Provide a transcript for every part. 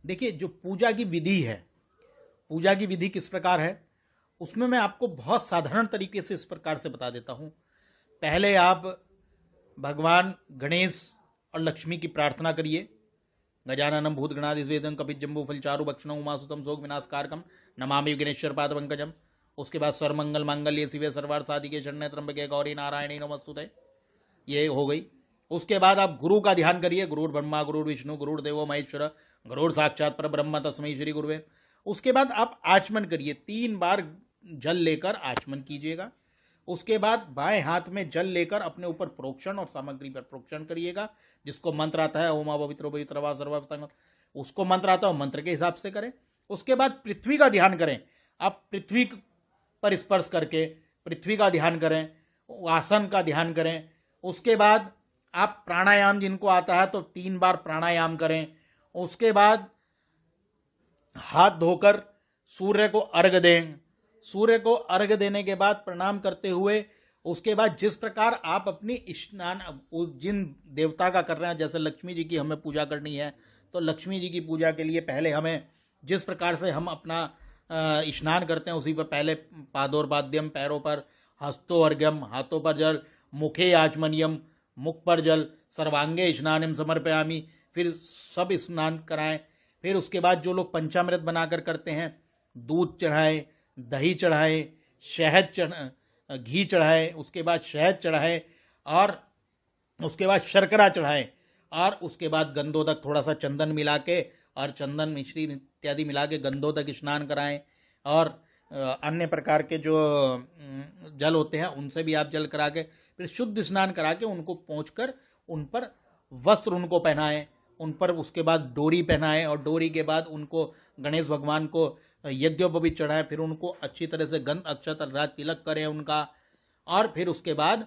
देखिए, जो पूजा की विधि है, पूजा की विधि किस प्रकार है, उसमें मैं आपको बहुत साधारण तरीके से इस प्रकार से बता देता हूँ। पहले आप भगवान गणेश और लक्ष्मी की प्रार्थना करिए। गजाननम भूतगणाधिसेवितं कपिजम्बूफलचारु भक्षणं उमासुतं शोक विनाशकारकं नमामि गणेश्वर पाद पंकजम। उसके बाद सर्वमंगल मांगल्ये शिवे सर्वार्थ साधिके शरण्ये त्र्यंबके गौरी नारायणी नमोस्तुते, ये हो गई। उसके बाद आप गुरु का ध्यान करिए। गुरुर् ब्रह्मा गुरुर् विष्णु गुरुर्देवो महेश्वर गुरुर् साक्षात पर ब्रह्म तस्मै श्री गुरुवे। उसके बाद आप आचमन करिए, 3 बार जल लेकर आचमन कीजिएगा। उसके बाद बाएं हाथ में जल लेकर अपने ऊपर प्रोक्षण और सामग्री पर प्रोक्षण करिएगा। जिसको मंत्र आता है ओमा पवित्रो पवित्र वा सर्व, उसको मंत्र आता है मंत्र के हिसाब से करें। उसके बाद पृथ्वी का ध्यान करें। आप पृथ्वी पर स्पर्श करके पृथ्वी का ध्यान करें, आसन का ध्यान करें। उसके बाद आप प्राणायाम जिनको आता है तो 3 बार प्राणायाम करें। उसके बाद हाथ धोकर सूर्य को अर्घ दें। सूर्य को अर्घ देने के बाद प्रणाम करते हुए उसके बाद जिस प्रकार आप अपनी स्नान जिन देवता का कर रहे हैं, जैसे लक्ष्मी जी की हमें पूजा करनी है तो लक्ष्मी जी की पूजा के लिए पहले हमें जिस प्रकार से हम अपना स्नान करते हैं उसी पर पहले पादोर्बाद्यम, पैरों पर हस्तो अर्घ्यम, हाथों पर जल, मुखे आचमनियम, मुख पर जल, सर्वांगे स्नानम समर्पयामि, फिर सब स्नान कराएं। फिर उसके बाद जो लोग पंचामृत बनाकर करते हैं, दूध चढ़ाएं, दही चढ़ाएं, घी चढ़ाएं, उसके बाद शहद चढ़ाएं और उसके बाद शर्करा चढ़ाएं और उसके बाद गंधोदक, थोड़ा सा चंदन मिला के और चंदन मिश्री इत्यादि मिला के गंधोदक स्नान कराएं। और अन्य प्रकार के जो जल होते हैं उनसे भी आप जल करा के फिर शुद्ध स्नान करा के उनको पोंछकर उन पर वस्त्र उनको पहनाएं, उन पर उसके बाद डोरी पहनाएं और डोरी के बाद उनको गणेश भगवान को यज्ञोपवीत चढ़ाएं। फिर उनको अच्छी तरह से गंध अक्षत राज तिलक करें उनका और फिर उसके बाद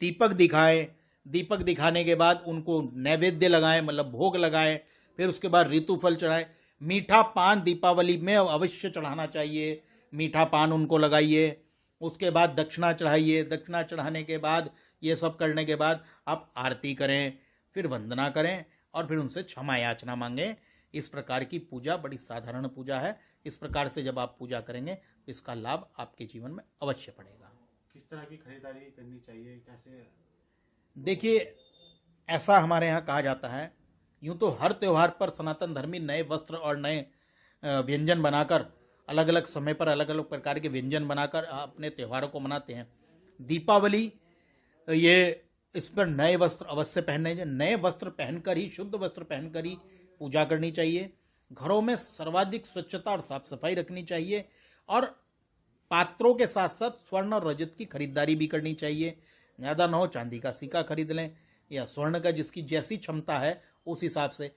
दीपक दिखाएं। दीपक दिखाने के बाद उनको नैवेद्य लगाएं, मतलब भोग लगाएं। फिर उसके बाद ऋतुफल चढ़ाएं। मीठा पान दीपावली में अवश्य चढ़ाना चाहिए, मीठा पान उनको लगाइए। उसके बाद दक्षिणा चढ़ाइए। दक्षिणा चढ़ाने के बाद ये सब करने के बाद आप आरती करें, फिर वंदना करें और फिर उनसे क्षमा याचना मांगें। इस प्रकार की पूजा बड़ी साधारण पूजा है। इस प्रकार से जब आप पूजा करेंगे तो इसका लाभ आपके जीवन में अवश्य पड़ेगा। किस तरह की खरीदारी करनी चाहिए, कैसे? देखिए, ऐसा हमारे यहाँ कहा जाता है, यूं तो हर त्यौहार पर सनातन धर्मी नए वस्त्र और नए व्यंजन बनाकर अलग अलग समय पर अलग अलग प्रकार के व्यंजन बनाकर अपने त्योहारों को मनाते हैं। दीपावली ये इस पर नए वस्त्र अवश्य पहनने चाहिए। नए वस्त्र पहनकर ही, शुद्ध वस्त्र पहनकर ही पूजा करनी चाहिए। घरों में सर्वाधिक स्वच्छता और साफ सफाई रखनी चाहिए और पात्रों के साथ साथ स्वर्ण और रजत की खरीदारी भी करनी चाहिए। ज़्यादा ना हो चांदी का सिक्का खरीद लें या स्वर्ण का, जिसकी जैसी क्षमता है उस हिसाब से।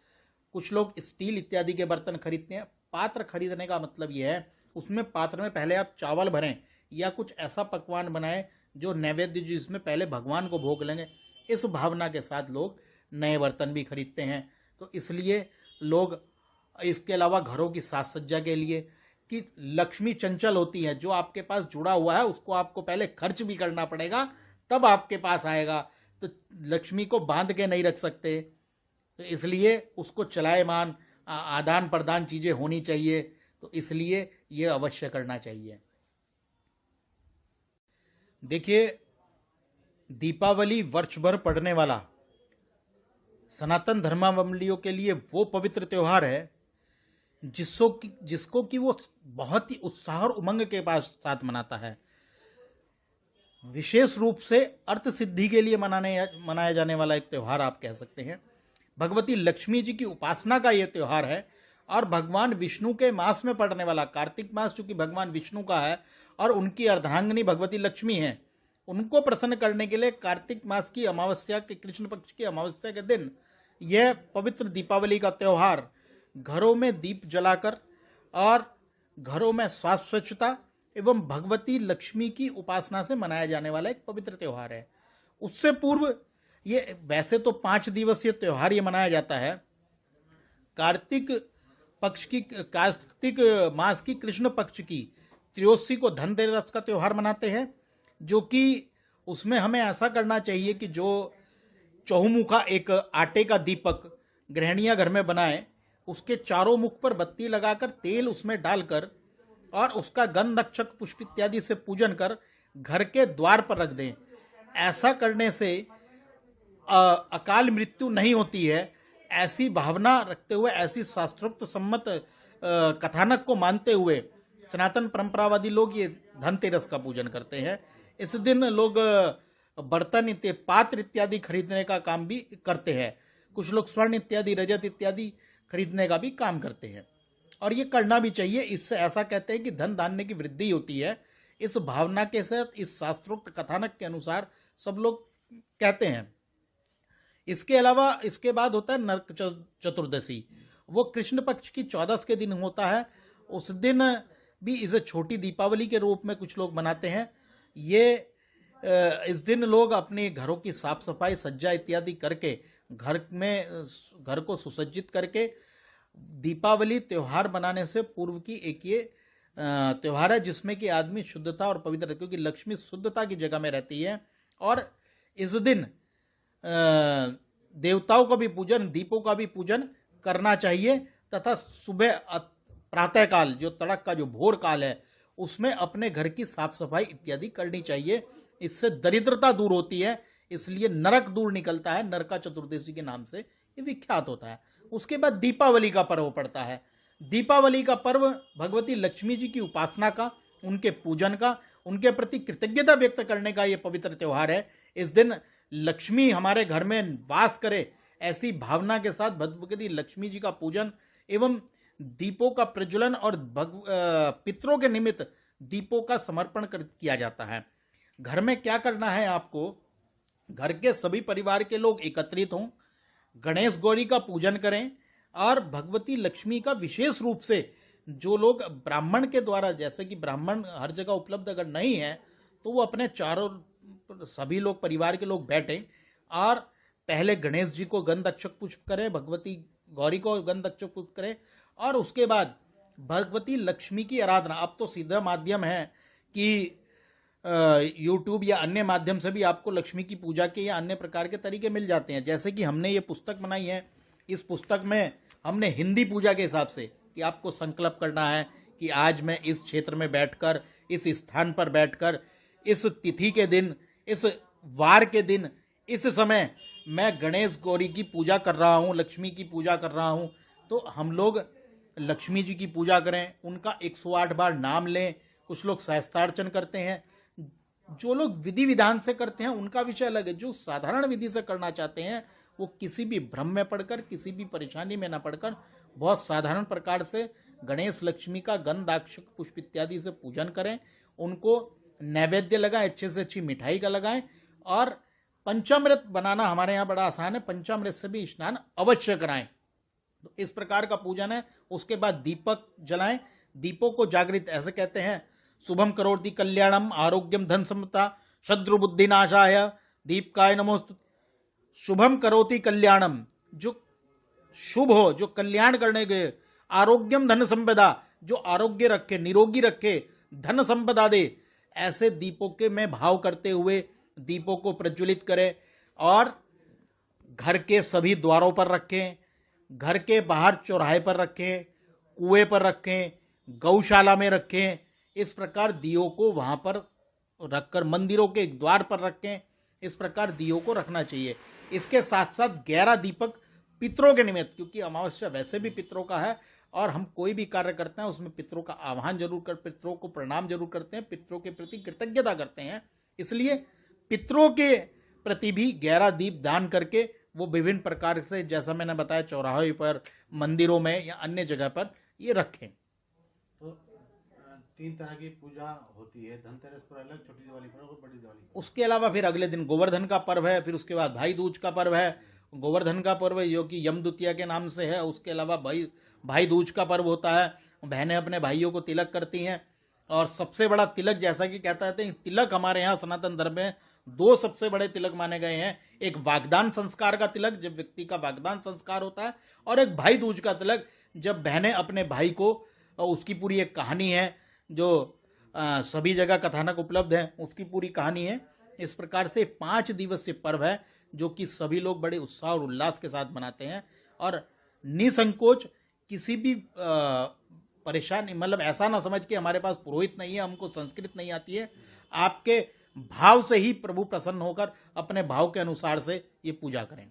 कुछ लोग स्टील इत्यादि के बर्तन खरीदते हैं। पात्र खरीदने का मतलब यह है उसमें पात्र में पहले आप चावल भरें या कुछ ऐसा पकवान बनाएं जो नैवेद्य जिसमें पहले भगवान को भोग लेंगे। इस भावना के साथ लोग नए बर्तन भी खरीदते हैं। तो इसलिए लोग इसके अलावा घरों की साज सज्जा के लिए, कि लक्ष्मी चंचल होती है, जो आपके पास जुड़ा हुआ है उसको आपको पहले खर्च भी करना पड़ेगा तब आपके पास आएगा। तो लक्ष्मी को बांध के नहीं रख सकते, तो इसलिए उसको चलायमान आदान प्रदान चीजें होनी चाहिए। तो इसलिए ये अवश्य करना चाहिए। देखिए, दीपावली वर्ष भर पड़ने वाला सनातन धर्मावलंबियों के लिए वो पवित्र त्योहार है जिसको कि वो बहुत ही उत्साह और उमंग के साथ मनाता है। विशेष रूप से अर्थ सिद्धि के लिए मनाया जाने वाला एक त्यौहार आप कह सकते हैं। भगवती लक्ष्मी जी की उपासना का यह त्यौहार है और भगवान विष्णु के मास में पड़ने वाला कार्तिक मास, चूंकि भगवान विष्णु का है और उनकी अर्धांगिनी भगवती लक्ष्मी है, उनको प्रसन्न करने के लिए कार्तिक मास की अमावस्या के, कृष्ण पक्ष की अमावस्या के दिन यह पवित्र दीपावली का त्यौहार घरों में दीप जलाकर और घरों में स्वास्थ्य स्वच्छता एवं भगवती लक्ष्मी की उपासना से मनाया जाने वाला एक पवित्र त्यौहार है। उससे पूर्व ये वैसे तो 5 दिवसीय त्यौहार ये मनाया जाता है। कार्तिक मास की कृष्ण पक्ष की त्रयोदशी को धनतेरस का त्यौहार मनाते हैं, जो कि उसमें हमें ऐसा करना चाहिए कि जो चहुमुखा एक आटे का दीपक गृहिणियां घर में बनाएं, उसके चारों मुख पर बत्ती लगाकर तेल उसमें डालकर और उसका गंध अक्षत पुष्प इत्यादि से पूजन कर घर के द्वार पर रख दें। ऐसा करने से अकाल मृत्यु नहीं होती है, ऐसी भावना रखते हुए, ऐसी शास्त्रोक्त सम्मत कथानक को मानते हुए सनातन परंपरावादी लोग ये धनतेरस का पूजन करते हैं। इस दिन लोग बर्तन पात्र इत्यादि खरीदने का काम भी करते हैं। कुछ लोग स्वर्ण इत्यादि, रजत इत्यादि खरीदने का भी काम करते हैं और ये करना भी चाहिए। इससे ऐसा कहते हैं कि धन धान्य की वृद्धि होती है। इस भावना के साथ, इस शास्त्रोक्त कथानक के अनुसार सब लोग कहते हैं। इसके अलावा इसके बाद होता है नरक चतुर्दशी। वो कृष्ण पक्ष की 14 के दिन होता है। उस दिन भी इसे छोटी दीपावली के रूप में कुछ लोग मनाते हैं। इस दिन लोग अपने घरों की साफ सफाई, सज्जा इत्यादि करके घर को सुसज्जित करके दीपावली त्योहार बनाने से पूर्व की एक ये त्योहार है जिसमें कि आदमी शुद्धता और पवित्र, क्योंकि लक्ष्मी शुद्धता की जगह में रहती है। और इस दिन देवताओं का भी पूजन, दीपों का भी पूजन करना चाहिए तथा सुबह प्रातः काल, जो तड़क का जो भोर काल है, उसमें अपने घर की साफ सफाई इत्यादि करनी चाहिए। इससे दरिद्रता दूर होती है, इसलिए नरक दूर निकलता है। नरका चतुर्दशी के नाम से ये विख्यात होता है। उसके बाद दीपावली का पर्व पड़ता है। दीपावली का पर्व भगवती लक्ष्मी जी की उपासना का, उनके पूजन का, उनके प्रति कृतज्ञता व्यक्त करने का ये पवित्र त्योहार है। इस दिन लक्ष्मी हमारे घर में वास करे, ऐसी भावना के साथ भगवती लक्ष्मी जी का पूजन एवं दीपों का प्रज्वलन और पितरों के निमित्त दीपों का समर्पण किया जाता है। घर में क्या करना है आपको, घर के सभी परिवार के लोग एकत्रित हों, गणेश गौरी का पूजन करें और भगवती लक्ष्मी का विशेष रूप से, जो लोग ब्राह्मण के द्वारा, जैसे कि ब्राह्मण हर जगह उपलब्ध अगर नहीं है तो वो अपने सभी लोग, परिवार के लोग बैठें और पहले गणेश जी को गंध अक्षत पुष्प करें, भगवती गौरी को गंध अक्षत पुष्प करें और उसके बाद भगवती लक्ष्मी की आराधना। अब तो सीधा माध्यम है कि यूट्यूब या अन्य माध्यम से भी आपको लक्ष्मी की पूजा के या अन्य प्रकार के तरीके मिल जाते हैं। जैसे कि हमने ये पुस्तक बनाई है, इस पुस्तक में हमने हिंदी पूजा के हिसाब से कि आपको संकल्प करना है कि आज मैं इस क्षेत्र में बैठकर, इस स्थान पर बैठकर, इस तिथि के दिन, इस वार के दिन, इस समय मैं गणेश गौरी की पूजा कर रहा हूँ, लक्ष्मी की पूजा कर रहा हूँ। तो हम लोग लक्ष्मी जी की पूजा करें, उनका 108 बार नाम लें। कुछ लोग सहस्त्रार्चन करते हैं। जो लोग विधि विधान से करते हैं उनका विषय अलग है। जो साधारण विधि से करना चाहते हैं वो किसी भी भ्रम में पड़कर, किसी भी परेशानी में न पड़कर बहुत साधारण प्रकार से गणेश लक्ष्मी का गंध अक्षत पुष्प इत्यादि से पूजन करें। उनको नैवेद्य लगाएं, अच्छे से अच्छी मिठाई का लगाएं और पंचामृत बनाना हमारे यहाँ बड़ा आसान है। पंचामृत से भी स्नान अवश्य कराएं। तो इस प्रकार का पूजन है। उसके बाद दीपक जलाएं। दीपों को जागृत ऐसे कहते हैं, शुभम करोति कल्याणम आरोग्यम धन संपदा शत्रु बुद्धि नाशाय दीपकाय नमोस्तु। शुभम करोति कल्याणम, जो शुभ हो, जो कल्याण करने के, आरोग्यम धन संपदा, जो आरोग्य रखे, निरोगी रखे, धन संपदा दे, ऐसे दीपों के में भाव करते हुए दीपों को प्रज्वलित करें और घर के सभी द्वारों पर रखें, घर के बाहर चौराहे पर रखें, कुएं पर रखें, गौशाला में रखें। इस प्रकार दियों को वहां पर रखकर, मंदिरों के द्वार पर रखें। इस प्रकार दियों को रखना चाहिए। इसके साथ साथ 11 दीपक पितरों के निमित्त, क्योंकि अमावस्या वैसे भी पितरों का है और हम कोई भी कार्य करते हैं उसमें पितरों का आह्वान जरूर कर, पितरों को प्रणाम जरूर करते हैं, पितरों के प्रति कृतज्ञता करते हैं। इसलिए पितरों के प्रति भी 11 दीप दान करके वो विभिन्न प्रकार से, जैसा मैंने बताया, चौराहे पर, मंदिरों में या अन्य जगह पर ये रखें। तो 3 तरह की पूजा होती है, धनतेरस पर अलग, छोटी दिवाली पर और बड़ी दिवाली पर। उसके अलावा फिर अगले दिन गोवर्धन का पर्व है, फिर उसके बाद भाई दूज का पर्व है। गोवर्धन का पर्व जो कि यम द्वितीया के नाम से है। उसके अलावा भाई दूज का पर्व होता है। बहनें अपने भाइयों को तिलक करती हैं और सबसे बड़ा तिलक, जैसा कि कहता है, तिलक हमारे यहाँ सनातन धर्म में 2 सबसे बड़े तिलक माने गए हैं। एक वागदान संस्कार का तिलक, जब व्यक्ति का वागदान संस्कार होता है, और एक भाई दूज का तिलक, जब बहनें अपने भाई को, उसकी पूरी एक कहानी है जो सभी जगह कथानक उपलब्ध है, उसकी पूरी कहानी है। इस प्रकार से 5 दिवसीय पर्व है जो कि सभी लोग बड़े उत्साह और उल्लास के साथ मनाते हैं और निसंकोच किसी भी परेशानी, मतलब ऐसा ना समझ के हमारे पास पुरोहित नहीं है, हमको संस्कृत नहीं आती है। आपके भाव से ही प्रभु प्रसन्न होकर अपने भाव के अनुसार से ये पूजा करें।